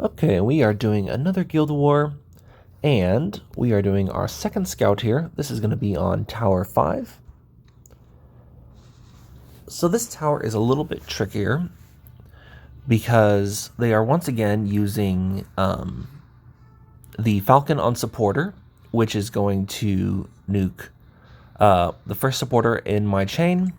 Okay, we are doing another Guild War, and we are doing our second scout here. This is going to be on Tower 5. So this tower is a little bit trickier because they are once again using the Falcon on Supporter, which is going to nuke the first supporter in my chain,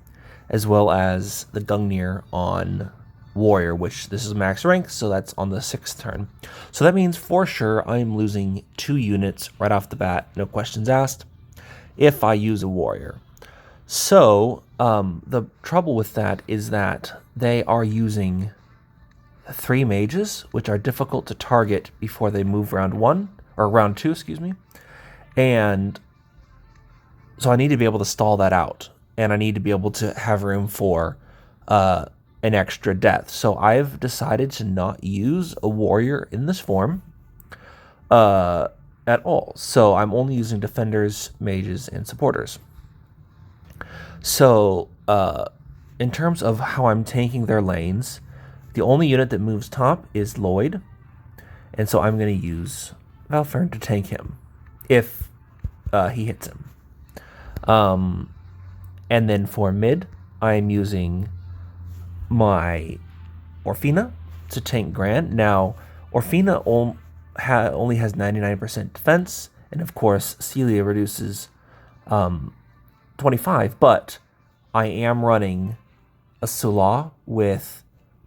as well as the Gungnir on Warrior, which this is max rank, so that's on the 6th turn. So that means for sure I am losing 2 units right off the bat, no questions asked, if I use a Warrior. So the trouble with that is that they are using 3 mages, which are difficult to target before they move round 1, or round 2, excuse me. And so I need to be able to stall that out, and I need to be able to have room for an extra death. So I've decided to not use a warrior in this form at all. So I'm only using defenders, mages, and supporters. So in terms of how I'm tanking their lanes, the only unit that moves top is Lloyd, and so I'm going to use Valfern to tank him if he hits him. And then for mid, I'm using my Orfina to tank Gran. Now, Orfina only has 99% defense, and of course, Celia reduces 25, but I am running a Sula with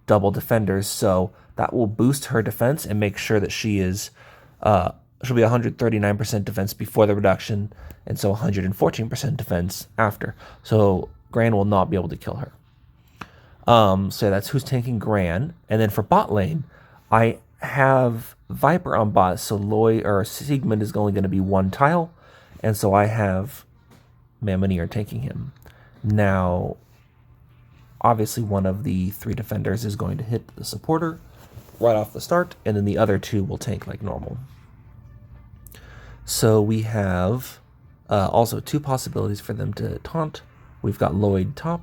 double defenders, so that will boost her defense and make sure that she is she'll be 139% defense before the reduction, and so 114% defense after. So Gran will not be able to kill her. So that's who's tanking Gran. And then for bot lane, I have Viper on bot, so Lloyd or Sigmund is only going to be 1 tile, and so I have Mammonier taking him. Now, obviously one of the 3 defenders is going to hit the supporter right off the start, and then the other 2 will tank like normal. So we have also 2 possibilities for them to taunt. We've got Lloyd top,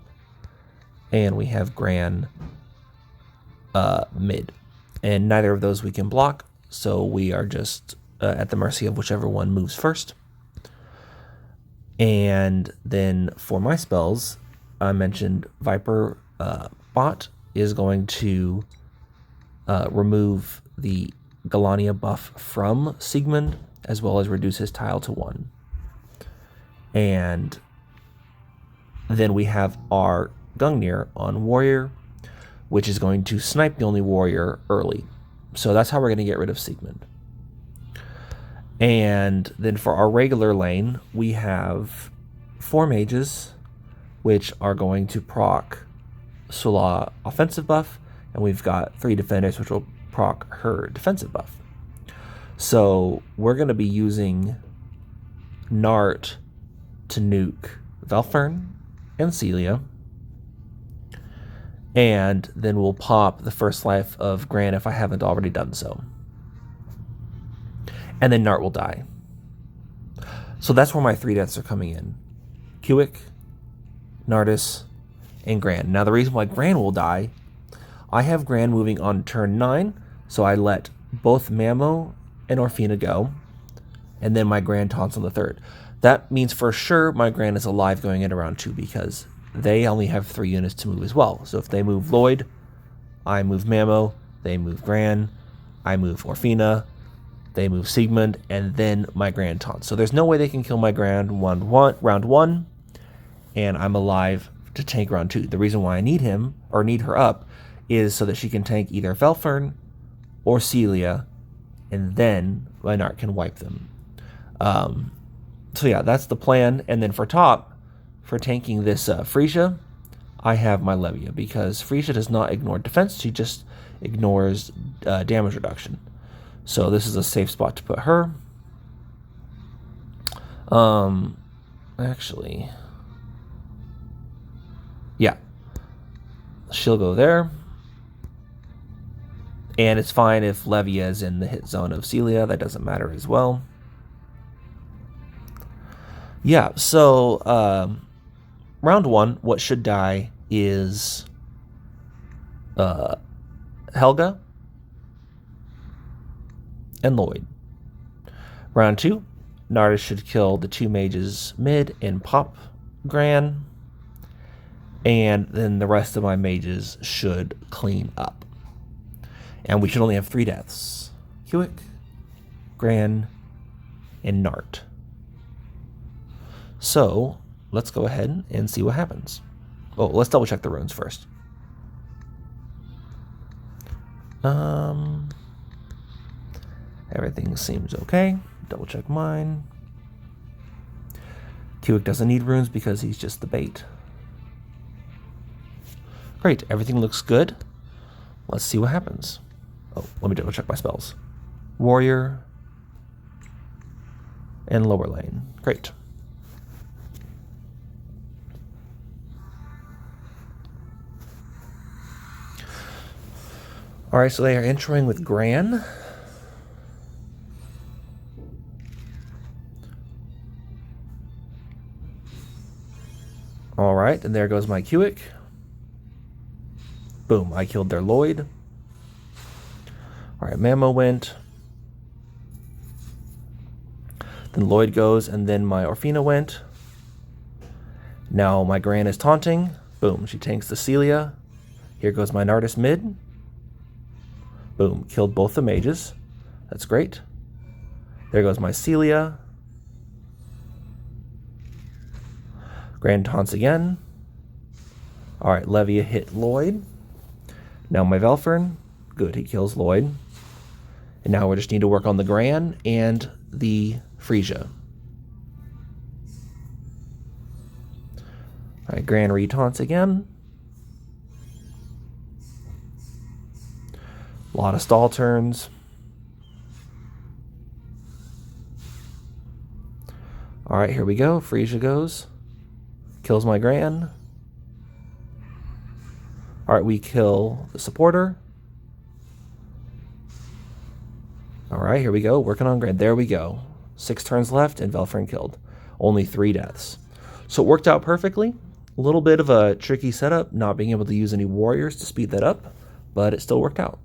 and we have Gran mid. And neither of those we can block, so we are just at the mercy of whichever one moves first. And then for my spells, I mentioned Viper bot is going to remove the Galania buff from Sigmund, as well as reduce his tile to 1. And then we have our Gungnir on Warrior, which is going to snipe the only warrior early. So that's how we're going to get rid of Sigmund. And then for our regular lane, we have 4 mages, which are going to proc Sula offensive buff, and we've got 3 defenders, which will proc her defensive buff. So we're going to be using Nart to nuke Valfern and Celia, and then we'll pop the first life of Gran if I haven't already done so. And then Nart will die. So that's where my 3 deaths are coming in. Kiwick, Nardus, and Gran. Now the reason why Gran will die, I have Gran moving on turn 9, so I let both Mamo and Orfina go, and then my Gran taunts on the 3rd. That means for sure my Gran is alive going into round 2 because they only have 3 units to move as well. So if they move Lloyd, I move Mamo, they move Gran, I move Orfina, they move Sigmund, and then my Gran taunts. So there's no way they can kill my Gran round 1, and I'm alive to tank round 2. The reason why I need him, or need her up, is so that she can tank either Valfern or Celia, and then my Nart can wipe them. So yeah, that's the plan. And then for top, for tanking this Frisia, I have my Levia, because Frisia does not ignore defense, she just ignores damage reduction. So this is a safe spot to put her. Actually, yeah, she'll go there. And it's fine if Levia is in the hit zone of Celia, that doesn't matter as well. Yeah, so round 1, what should die is Helga, and Lloyd. Round 2, Nardis should kill the 2 mages mid and pop Gran. And then the rest of my mages should clean up. And we should only have 3 deaths. Hewick, Gran, and Nart. So, let's go ahead and see what happens. Oh, let's double check the runes first. Everything seems okay. Double check mine. Hewick doesn't need runes because he's just the bait. Great, everything looks good. Let's see what happens. Oh, let me double check my spells. Warrior and lower lane. Great. All right, so they are introing with Gran. All right, and there goes my Hewick. Boom, I killed their Lloyd. All right, Mamo went. Then Lloyd goes, and then my Orfina went. Now my Gran is taunting. Boom, she tanks the Celia. Here goes my Nardis mid. Boom, killed both the mages. That's great. There goes my Celia. Gran taunts again. All right, Levia hit Lloyd. Now my Velfern. Good, he kills Lloyd. And now we just need to work on the Gran and the Frisia. All right, Gran retaunts again. A lot of stall turns. All right, here we go. Frisia goes. Kills my Gran. All right, we kill the supporter. All right, here we go. Working on Gran. There we go. 6 turns left and Velfern killed. Only 3 deaths. So it worked out perfectly. A little bit of a tricky setup, not being able to use any warriors to speed that up, but it still worked out.